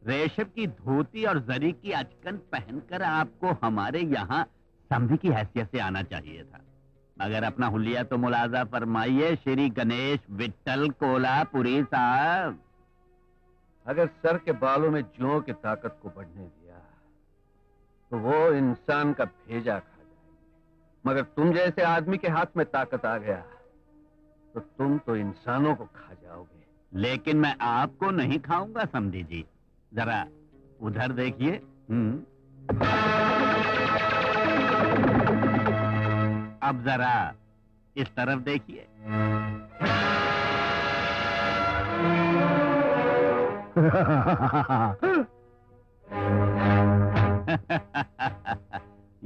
रेशम की धोती और जरी की अचकन पहनकर आपको हमारे यहाँ समधी की हैसियत से आना चाहिए था, मगर अपना हुलिया तो मुलाजा फरमाइए श्री गणेश विट्ठल कोल्हापुरी साहब। अगर सर के बालों में जुओं की ताकत को बढ़ने दिया तो वो इंसान का भेजा खा जाएंगे, मगर तुम जैसे आदमी के हाथ में ताकत आ गया तो तुम तो इंसानों को खा जाओगे। लेकिन मैं आपको नहीं खाऊंगा समधी जी, जरा उधर देखिए। अब जरा इस तरफ देखिए।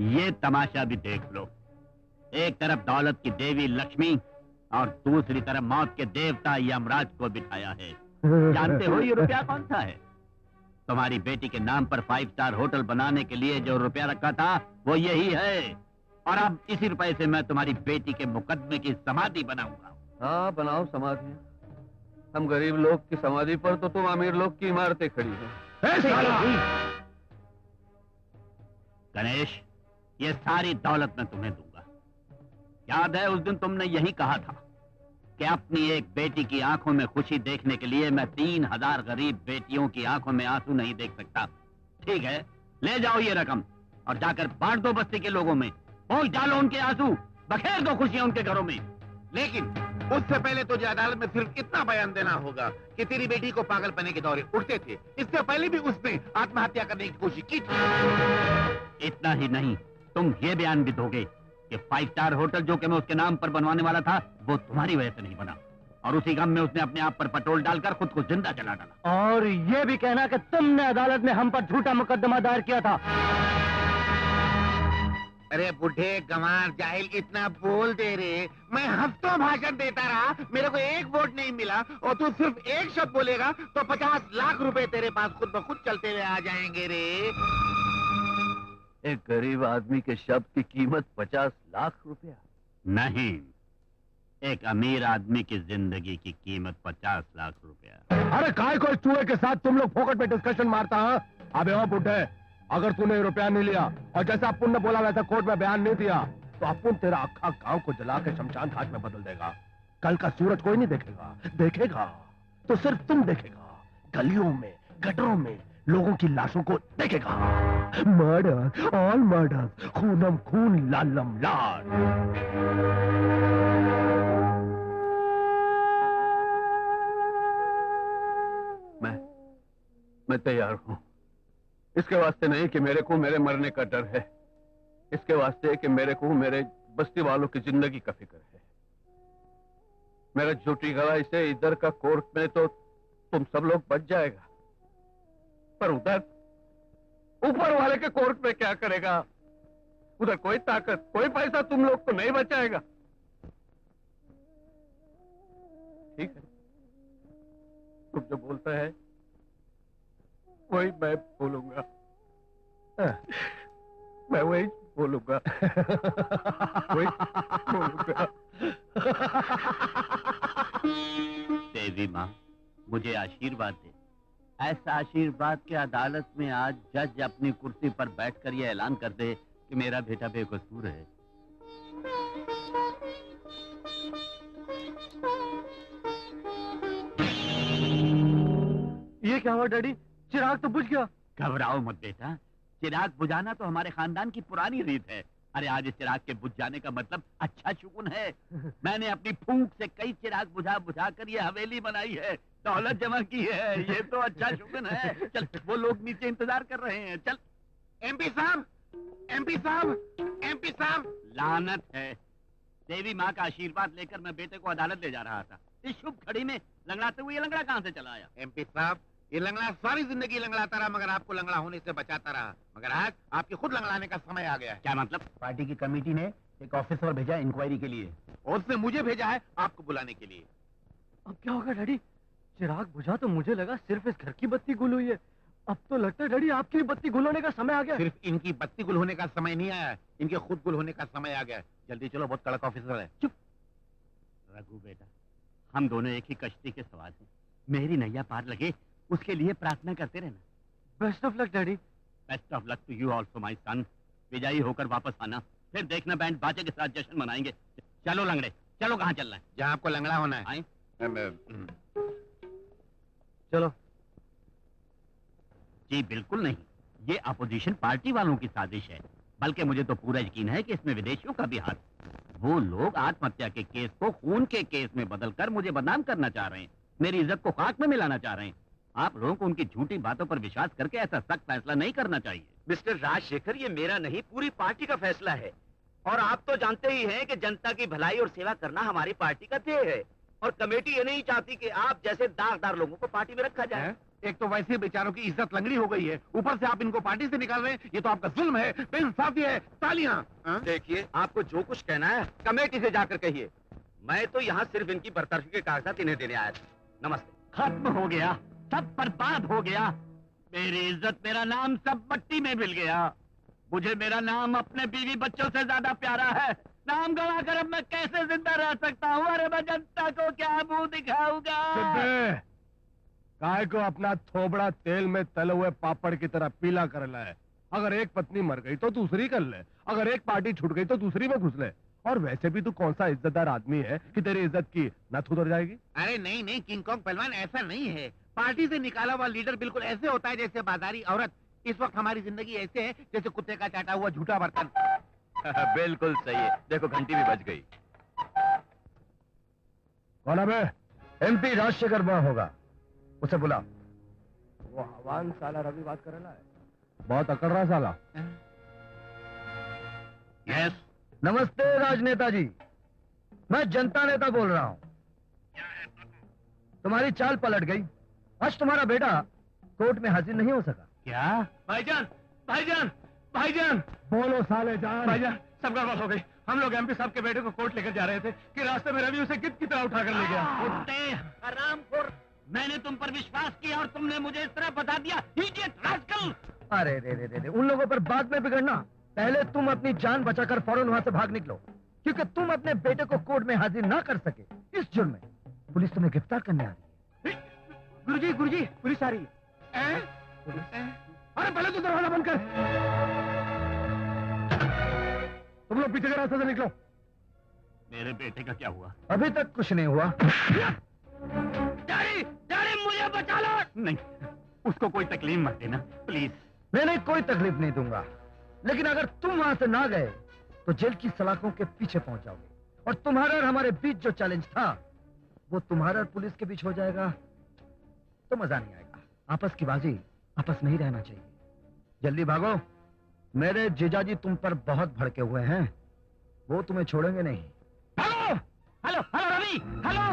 ये तमाशा भी देख लो। एक तरफ दौलत की देवी लक्ष्मी और दूसरी तरफ मौत के देवता यमराज को बिठाया है। जानते हो ये रुपया कौन सा है? तुम्हारी बेटी के नाम पर 5 स्टार होटल बनाने के लिए जो रुपया रखा था वो यही है, और अब इसी रुपए से मैं तुम्हारी बेटी के मुकदमे की समाधि बनाऊंगा। हाँ बनाओ समाधि। हम गरीब लोग की समाधि पर तो तुम अमीर लोग की इमारतें खड़ी हैं। गणेश, ये सारी दौलत मैं तुम्हें दूंगा। याद है उस दिन तुमने यही कहा था कि अपनी एक बेटी की आंखों में खुशी देखने के लिए मैं 3000 गरीब बेटियों की आंखों में आंसू नहीं देख सकता। ठीक है, ले जाओ ये रकम और जाकर बांट दो बस्ती के लोगों में, पहुंच डालो उनके आंसू, बखेर दो खुशियां उनके घरों में। लेकिन उससे पहले तुझे अदालत में सिर्फ इतना बयान देना होगा कि तेरी बेटी को पागलपने के दौरे उठते थे, इससे पहले भी उसने आत्महत्या करने की कोशिश की थी। इतना ही नहीं, तुम ये बयान भी दोगे कि 5 स्टार होटल जो कि मैं उसके नाम पर बनवाने वाला था वो तुम्हारी वजह से नहीं बना, और उसी गम में उसने अपने आप पर पेट्रोल डालकर खुद को जिंदा जला डाला। और ये भी कहना कि तुमने अदालत में हम पर झूठा मुकदमा दायर किया था। अरे बुढ़े गंवार जाहिल, इतना बोल दे रे। मैं हफ्तों भाषण देता रहा, मेरे को एक वोट नहीं मिला, और तू सिर्फ एक शब्द बोलेगा तो 50 लाख रुपए तेरे पास खुद ब खुद चलते हुए आ जाएंगे रे। एक गरीब आदमी के शब्द की कीमत 50 लाख रुपया नहीं, एक अमीर आदमी की जिंदगी की कीमत 50 लाख रुपया। अरे काय को चूहे के साथ तुम लोग फोकट में डिस्कशन मारता है? अबे ओ बुढ़े, अगर तूने रुपया नहीं लिया और जैसा अपुन ने बोला वैसा कोर्ट में बयान नहीं दिया तो अपुन तेरा अक्खा गांव को जला के शमशान घाट में बदल देगा। कल का सूरज कोई नहीं देखेगा, देखेगा तो सिर्फ तुम देखेगा। गलियों में, गटरों में लोगों की लाशों को देखेगा। मर्डर, ऑल मर्डर, खूनम खून, लालम लाल। मैं तैयार हूं। इसके वास्ते नहीं कि मेरे को मेरे मरने का डर है, इसके वास्ते कि मेरे को मेरे बस्ती वालों की जिंदगी का फिक्र है। मेरा झूठी गवाही से इधर का कोर्ट में तो तुम सब लोग बच जाएगा, पर उधर ऊपर वाले के कोर्ट में क्या करेगा? उधर कोई ताकत, कोई पैसा तुम लोग को नहीं बचाएगा। ठीक है, तुम जो बोलता है वही मैं बोलूंगा। मैं वही बोलूंगा। वही बोलूंगा। देवी माँ, मुझे आशीर्वाद दे, ऐसा आशीर्वाद के अदालत में आज जज अपनी कुर्सी पर बैठकर यह ऐलान कर दे कि मेरा बेटा बेकसूर है। ये क्या हुआ डैडी? चिराग तो बुझ गया। घबराओ मत बेटा, चिराग बुझाना तो हमारे खानदान की पुरानी रीत है। अरे आज इस चिराग के बुझ जाने का मतलब अच्छा शुगुन है। मैंने अपनी फूंक से कई चिराग बुझा बुझा कर ये हवेली बनाई है, दौलत जमा की है। ये तो अच्छा शुगुन है। चल, वो लोग नीचे इंतजार कर रहे हैं, चल। एमपी साहब, एमपी साहब, एमपी साहब। लानत है, देवी माँ का आशीर्वाद लेकर मैं बेटे को अदालत ले जा रहा था, इस शुभ घड़ी में लंगड़ाते हुए ये लंगड़ा कहाँ से चला आया? एमपी साहब, ये लंगड़ा सारी जिंदगी लंगड़ाता रहा, मगर आपको लंगड़ा होने से बचाता रहा। मगर आज आपके खुद लंगड़ाने का समय आ गया है। क्या मतलब? पार्टी की कमेटी ने एक ऑफिसर भेजा इंक्वायरी के लिए, और उसने मुझे भेजा है आपको बुलाने के लिए। अब क्या होगा डैडी? चिराग बुझा तो मुझे लगा सिर्फ इस घर की बत्ती गुल हुई है, अब तो लगता है डैडी आपकी बत्ती गुल होने का समय आ गया। सिर्फ इनकी बत्ती गुल होने का समय नहीं आया, इनके खुद गुल होने का समय आ गया। जल्दी चलो, बहुत कड़क ऑफिसर है। चुप रघु बेटा, हम दोनों एक ही कश्ती के सवार हैं। मेरी नैया पार लगे उसके लिए प्रार्थना करते रहना। Best of luck daddy. Best of luck to you also my son. विजयी होकर वापस आना, फिर देखना बैंड बाजे के साथ जश्न मनाएंगे। चलो लंगड़े, चलो कहाँ चलना है? जहाँ आपको लंगड़ा होना है। आए? चलो। जी बिल्कुल नहीं, ये अपोजिशन पार्टी वालों की साजिश है। बल्कि मुझे तो पूरा यकीन है कि इसमें विदेशियों का भी हाथ। वो लोग आत्महत्या के केस को खून के केस में बदलकर मुझे बदनाम करना चाह रहे हैं, मेरी इज्जत को खाक में मिलाना चाह रहे हैं। आप लोगों को उनकी झूठी बातों पर विश्वास करके ऐसा सख्त फैसला नहीं करना चाहिए। मिस्टर राजशेखर, ये मेरा नहीं, पूरी पार्टी का फैसला है। और आप तो जानते ही हैं कि जनता की भलाई और सेवा करना हमारी पार्टी का ध्येय है। और कमेटी ये नहीं चाहती कि आप जैसे दागदार लोगों को पार्टी में रखा जाए। एक तो वैसे बेचारों की इज्जत लंगड़ी हो गई है, ऊपर से आप इनको पार्टी से निकाल रहे हैं। ये तो आपका जुल्म है, बेइंसाफी है। तालियां। देखिए, आपको जो कुछ कहना है कमेटी से जाकर कहिए। मैं तो यहाँ सिर्फ इनकी बर्तरफी के कागजात इन्हें देने आया था। नमस्ते। खत्म हो गया, सब बर्बाद हो गया। मेरी इज्जत, मेरा नाम सब मट्टी में मिल गया। मुझे मेरा नाम अपने बीवी बच्चों से ज्यादा प्यारा है। नाम गवा कर अब मैं कैसे जिंदा रह सकता हूँ? अरे मैं जनता को क्या मुंह दिखाऊंगा? काय को अपना थोबड़ा तेल में तले हुए पापड़ की तरह पीला कर ला है। अगर एक पत्नी मर गई तो दूसरी कर ले, अगर एक पार्टी छूट गई तो दूसरी में घुस ले। और वैसे भी तू कौन सा इज्जतदार आदमी है कि तेरी इज्जत की न उधर जाएगी? अरे नहीं नहीं, किंग कॉन्ग पहलवान ऐसा नहीं है। पार्टी से निकाला हुआ लीडर बिल्कुल ऐसे होता है जैसे बाजारी औरत। इस वक्त हमारी जिंदगी ऐसे है जैसे कुत्ते का चाटा हुआ झूठा बर्तन। बिल्कुल सही है। देखो, घंटी भी बज गई। कौन है बे? एमपी राजशेखर वहां होगा, उसे बुला। वो हवान साला रवि बात कर रहा है, बहुत अकड़ रहा साला। यस। नमस्ते राजनेता जी, मैं जनता नेता बोल रहा हूँ। तुम्हारी चाल पलट गई। आज तुम्हारा बेटा कोर्ट में हाजिर नहीं हो सका। क्या? भाईजान, भाईजान, भाईजान, बोलो साले जान। भाईजान, सब गड़बड़ हो गई। हम लोग एमपी साहब के बेटे को कोर्ट लेकर जा रहे थे कि रास्ते में रवि उसे कित की तरह उठा कर ले गया। कुत्ते, हरामखोर, मैंने तुम पर विश्वास किया और तुमने मुझे इस तरह बता दिया। Idiot rascal. अरे रे रे रे रे, उन लोगों पर बाद में बिगड़ना। पहले तुम अपनी जान बचाकर फौरन वहां से भाग निकलो, क्योंकि तुम अपने बेटे को कोर्ट में हाजिर ना कर सके। इस जुर्म में पुलिस तुम्हें गिरफ्तार करने आ रही है। गुरुजी, गुरुजी, पुलिस आ रही है। अरे पहले तो दरवाजा बंद कर। तुम लोग पीछे के रास्ते से निकलो। मेरे बेटे का क्या हुआ? अभी तक कुछ नहीं हुआ। डैडी, डैडी मुझे बचा लो। नहीं, उसको कोई तकलीफ मत देना प्लीज। मैंने कोई तकलीफ नहीं दूंगा, लेकिन अगर तुम वहां से ना गए तो जेल की सलाखों के पीछे पहुंच जाओगे। और तुम्हारा और हमारे बीच जो चैलेंज था वो तुम्हारा और पुलिस के बीच हो जाएगा तो मजा नहीं आएगा। आपस की बाजी आपस में ही रहना चाहिए। जल्दी भागो, मेरे जीजाजी तुम पर बहुत भड़के हुए हैं, वो तुम्हें छोड़ेंगे नहीं। Hello, hello, hello Ravi, hello,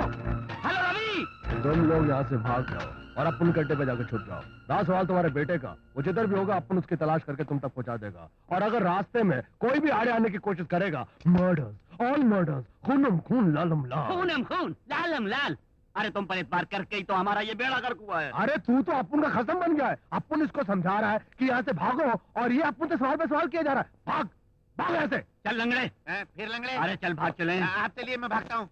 hello Ravi. तुम लोग यहाँ से भाग जाओ और अपन कट्टे पे जाकर छुप जाओ। रहा सवाल तुम्हारे बेटे का, वो जिधर भी होगा अपन उसकी तलाश करके तुम तक पहुंचा देगा। और अगर रास्ते में कोई भी आड़े आने की कोशिश करेगा, मर्डर्स, ऑल मर्डर्स, खूनम खून लालम लाल। खूनम खून लालम लाल। अरे तुम पर इतबार करके ही तो हमारा ये बेड़ा गर्क हुआ है। अरे तू तो अपुन का खसम बन गया है। अपुन इसको समझा रहा है कि यहाँ से भागो और ये अपुन से सवाल पे सवाल किया जा रहा है। भाग, भाग यहाँ से। चल लंगड़े। फिर लंगड़े। अरे चल भाग चले। आप चलिए, मैं भागता हूँ।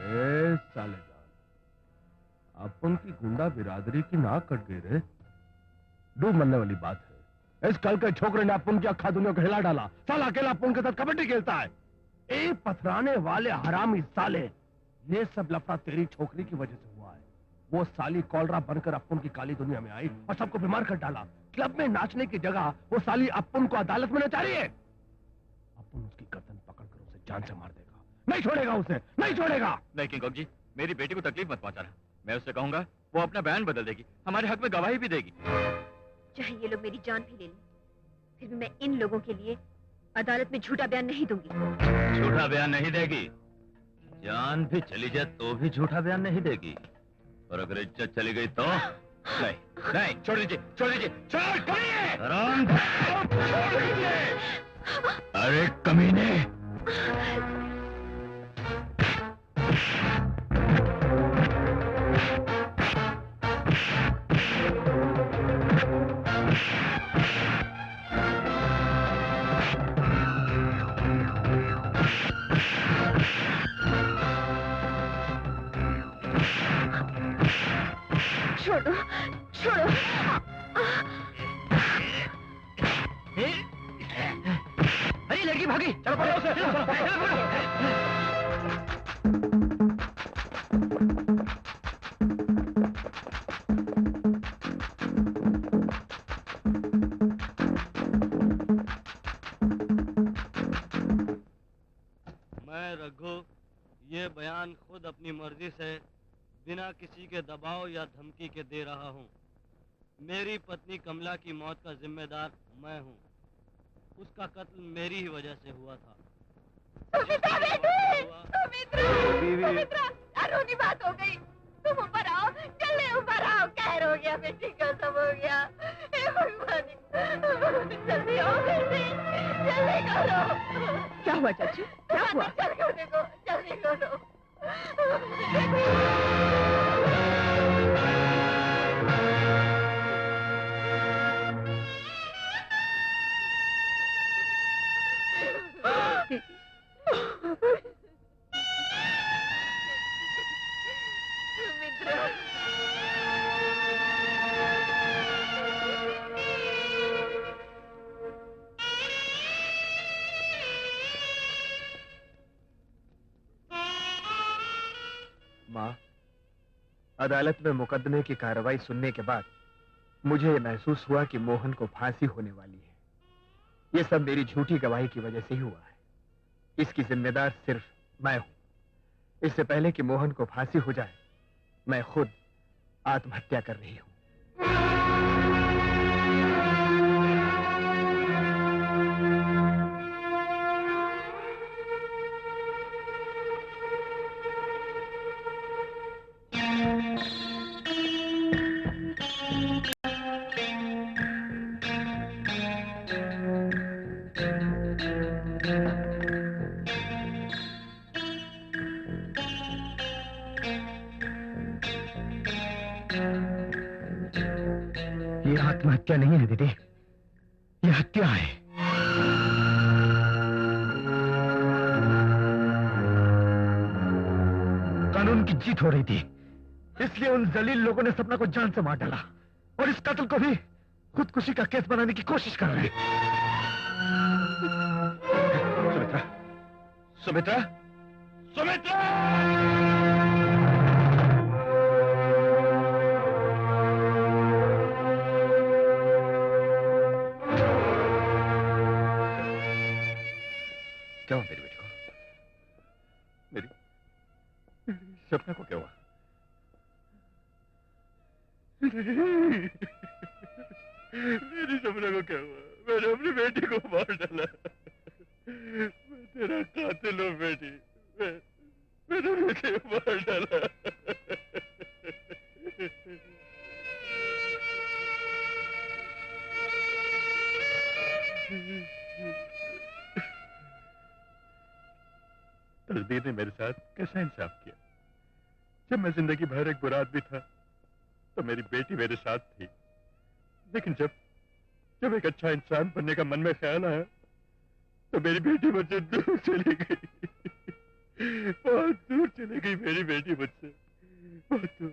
ए साले जान, अपुन की गुंडा बिरादरी की नाक कट गई रे। डूब मरने वाली बात है। इस कल के छोकरे ने अपुन की अक्खा दुनिया को हिला डाला। साला अकेला अपुन के साथ कबड्डी खेलता है। ए पथराने वाले हरामी साले, ये सब लफड़ा तेरी छोकरी की वजह से हुआ है। वो साली कॉलरा बनकर अपुन की काली दुनिया में आई और सबको बीमार कर डाला। क्लब में नाचने की जगह वो साली अपुन को अदालत में नचा रही है। अपुन उसकी गर्दन पकड़कर उसे जान से मार देगा। नहीं छोड़ेगा उसे, नहीं छोड़ेगा। नहीं किंग जी, मेरी बेटी को तकलीफ मत पहुंचाना। मैं उससे कहूंगा, वो अपना बयान बदल देगी, हमारे हक में गवाही भी देगी। चाहे ये लोग मेरी जान भी ले लें, फिर भी मैं इन लोगों के लिए अदालत में झूठा बयान नहीं दूंगी। झूठा बयान नहीं देगी? जान भी चली जाए तो भी झूठा बयान नहीं देगी। और अगर इज्जत चली गई तो? नहीं, नहीं, छोड़ दीजिए, छोड़ दीजिए, छोड़िए। छोड़ दीजिए। अरे कमीने। छोड़ो छोड़ो। अरे लड़की भागी, चलो पकड़ो उसे, चलो, पकड़ो। मैं रघु ये बयान खुद अपनी मर्जी से बिना किसी के दबाव या धमकी के दे रहा हूँ। मेरी पत्नी कमला की मौत का जिम्मेदार मैं हूँ। उसका कत्ल मेरी ही वजह से हुआ था। सुमित्रा बेटी, सुमित्रा, अरुणी बात हो गई। तुम ऊपर आओ, जल्दी ऊपर आओ। कहर हो गया बेटी का, सब हो गया। हे भगवान, जल्दी आओ बेटी, जल्दी करो। क्या हुआ चाची, क्या हुआ? चल करने को, जल्दी करो। माँ, अदालत में मुकदमे की कार्रवाई सुनने के बाद मुझे यह महसूस हुआ कि मोहन को फांसी होने वाली है। ये सब मेरी झूठी गवाही की वजह से ही हुआ है। इसकी जिम्मेदार सिर्फ मैं हूं। इससे पहले कि मोहन को फांसी हो जाए, मैं खुद आत्महत्या कर रही हूं। ये आत्महत्या नहीं है दीदी, ये हत्या है। कानून की जीत हो रही थी, इसलिए उन जलील लोगों ने सपना को जान से मार डाला और इस कत्ल को भी खुदकुशी का केस बनाने की कोशिश कर रहे हैं। सुमित्रा, सुमित्रा, सुमित्रा! क्या हुआ मेरी बेटी को? मेरी सपना को क्या हुआ? मेरी सपना को क्या हुआ? मैंने अपनी बेटी को मार डाला। मैं तेरा कातिल हूँ बेटी। मैंने बेटी को मार डाला। तकदीर ने मेरे साथ कैसा इंसाफ किया। जब मैं जिंदगी भर एक बुरा आदमी था तो मेरी बेटी मेरे साथ थी, लेकिन जब एक अच्छा इंसान बनने का मन में ख्याल आया तो मेरी बेटी मुझसे दूर चली गई। बहुत दूर चली गई मेरी बेटी मुझसे, बहुत दूर।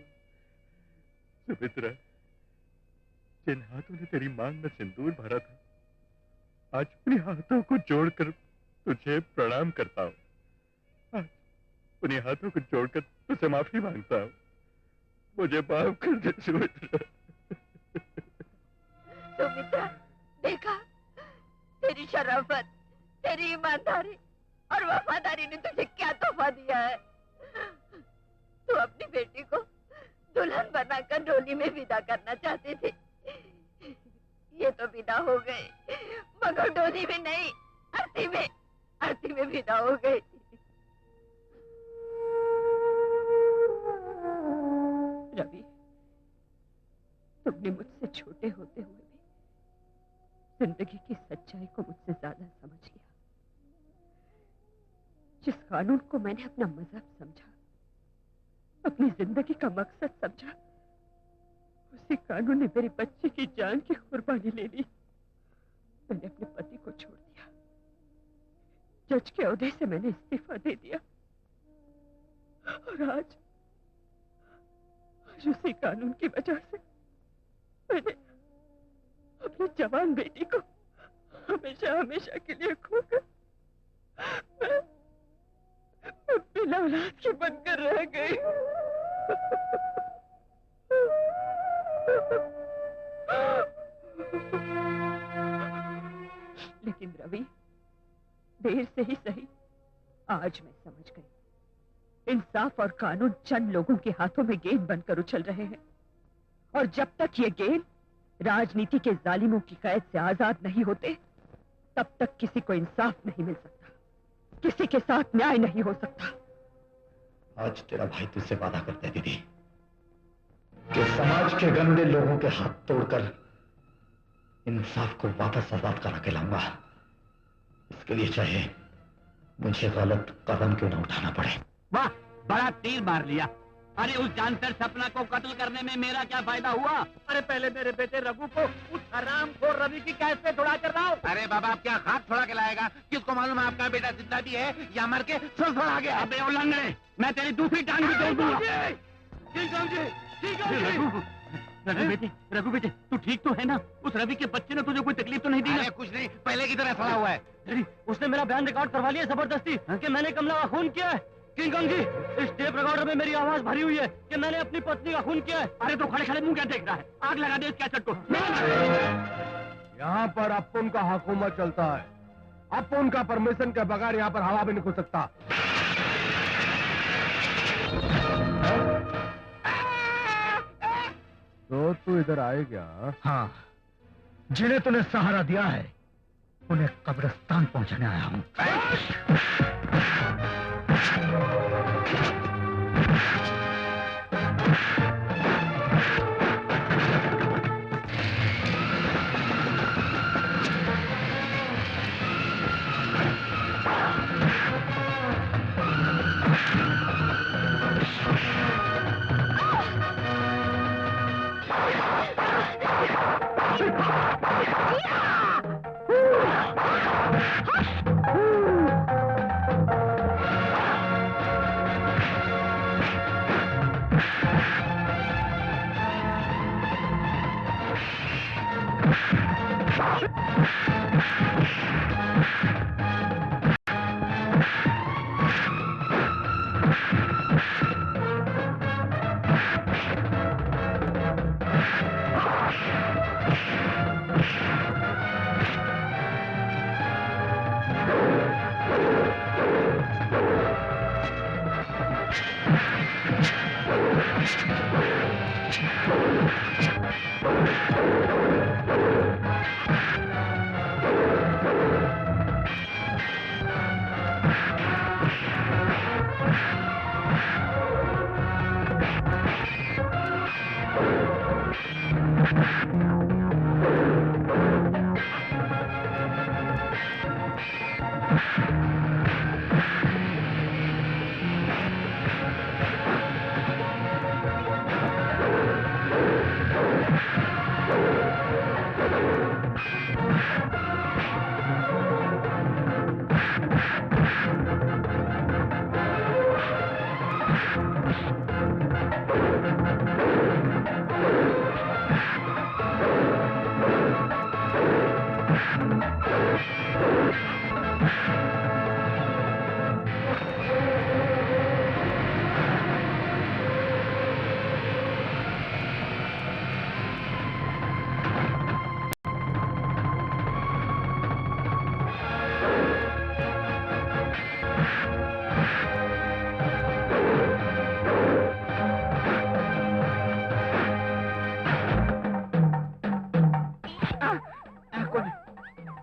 सुमित्रा, जिन हाथों ने तेरी मांग में सिंदूर भरा था, आज उन्हीं हाथों को जोड़कर तुझे प्रणाम करता हूँ। उन्हीं हाथों को जोड़कर तुझसे माफी मांगता हूँ। मुझे माफ कर दे सुमित्रा। सुमित्रा, देखा, तेरी शराफत, तेरी ईमानदारी और वफादारी ने तुझे क्या तोहफा दिया है। तू अपनी बेटी को दुल्हन बनाकर डोली में विदा करना चाहती थी। ये तो विदा हो गई, मगर डोली में नहीं, अर्थी में विदा हो गई। रवि, तुमने मुझसे छोटे होते हुए भी जिंदगी की सच्चाई को मुझसे ज्यादा समझ लिया। जिस कानून को मैंने अपना मजहब समझा, अपनी जिंदगी का मकसद समझा, उसी कानून ने मेरी बच्ची की जान की कुर्बानी ले ली। मैंने अपने पति को छोड़ दिया, जज के ओहदे से मैंने इस्तीफा दे दिया और आज आज उसी कानून की वजह से मैंने अपनी जवान बेटी को हमेशा हमेशा के लिए खोकर मैं बिना औलाद के बनकर रह गई। लेकिन रवि, देर से ही सही, आज मैं समझ गई। इंसाफ और कानून चंद लोगों के हाथों में गेंद बनकर उछल रहे हैं, और जब तक ये गेंद राजनीति के जालिमों की कैद से आजाद नहीं होते, तब तक किसी को इंसाफ नहीं मिल सकता, किसी के साथ न्याय नहीं हो सकता। आज तेरा भाई तुझसे वादा करता है दीदी कि समाज के गंदे लोगों के हाथ तोड़कर इंसाफ को वापस आजाद करा के लाऊंगा। इसके लिए चाहे मुझे गलत कदम क्यों न उठाना पड़े। वाह, बड़ा तीर मार लिया। अरे उस जानकर सपना को कत्ल करने में मेरा क्या फायदा हुआ? अरे पहले मेरे बेटे रघु को उस हरामखोर रवि की कैद से छुड़ा कर लाओ। अरे बाबा, आप क्या हाथ छोड़ा के लाएगा? किसको मालूम है आपका बेटा जिंदा भी है या मर के स्वर्ग आ गया? अबे उल्लंघने, मैं तेरी दूसरी टांग भी तोड़ दूंगा। रघु बेटे, तू ठीक तो है ना? उस रवि के बच्चे ने तुझे कोई तकलीफ तो नहीं दी ना? अरे कुछ नहीं, पहले की तरह सड़ा हुआ है। अरे उसने मेरा बयान रिकॉर्ड करवा लिया जबरदस्ती कि मैंने कमला का खून किया है। किंग कॉन्ग जी, इस टेप रिकॉर्डर में मेरी आवाज भरी हुई है कि मैंने अपनी पत्नी का खून किया है। अरे तो खड़े खड़े मुंह क्या देख रहा है? आग लगा दे इस कैसेट को। यहाँ पर अपुन का हुकूमत चलता है। अपुन का परमिशन के बगैर यहाँ पर हवा भी नहीं घुस सकता। तो तू इधर आए क्या? हाँ, जिन्हें तूने सहारा दिया है उन्हें कब्रिस्तान पहुंचाने आया हूं।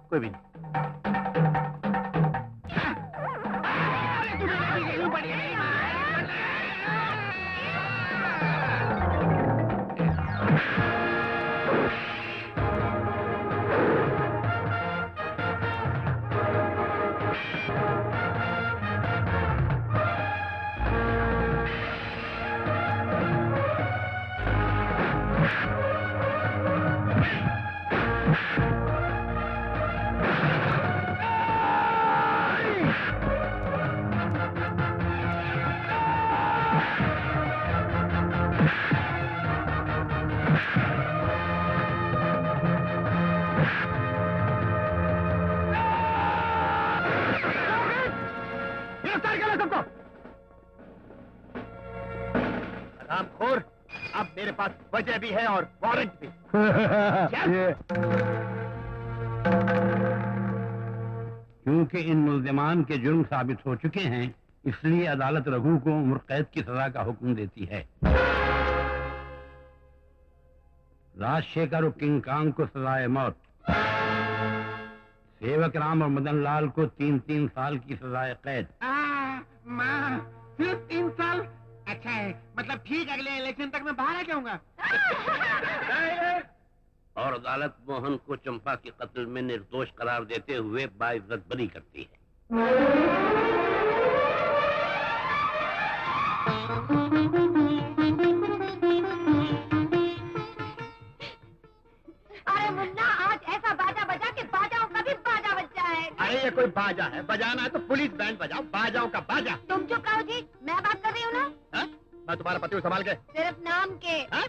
कोई भी नहीं। अब मेरे पास वजह भी है और वारंट भी। क्योंकि इन मुल्जिमान के जुर्म साबित हो चुके हैं, इसलिए अदालत रघु को उम्र कैद की सजा का हुक्म देती है। राजशेखर और किंग कांग को सजाए मौत, सेवक राम और मदन लाल को 3-3 साल की सजाए कैद। माँ, सिर्फ 3 साल? अच्छा है, मतलब ठीक अगले इलेक्शन तक मैं बाहर आ जाऊंगा। और अदालत मोहन को चंपा के कत्ल में निर्दोष करार देते हुए बाइज्जत बरी करती है। अरे मुन्ना, आज ऐसा बाजा बजा कि बाजाओं का भी बाजा बज जाए। अरे ये कोई बाजा है, बजाना है तो पुलिस बैंड बजाओ, बाजाओ का बाजा। तुम चुप रहो जी, मैं बात कर रही हूँ ना। मैं तुम्हारा पति हूँ, संभाल के। सिर्फ नाम के। हाँ?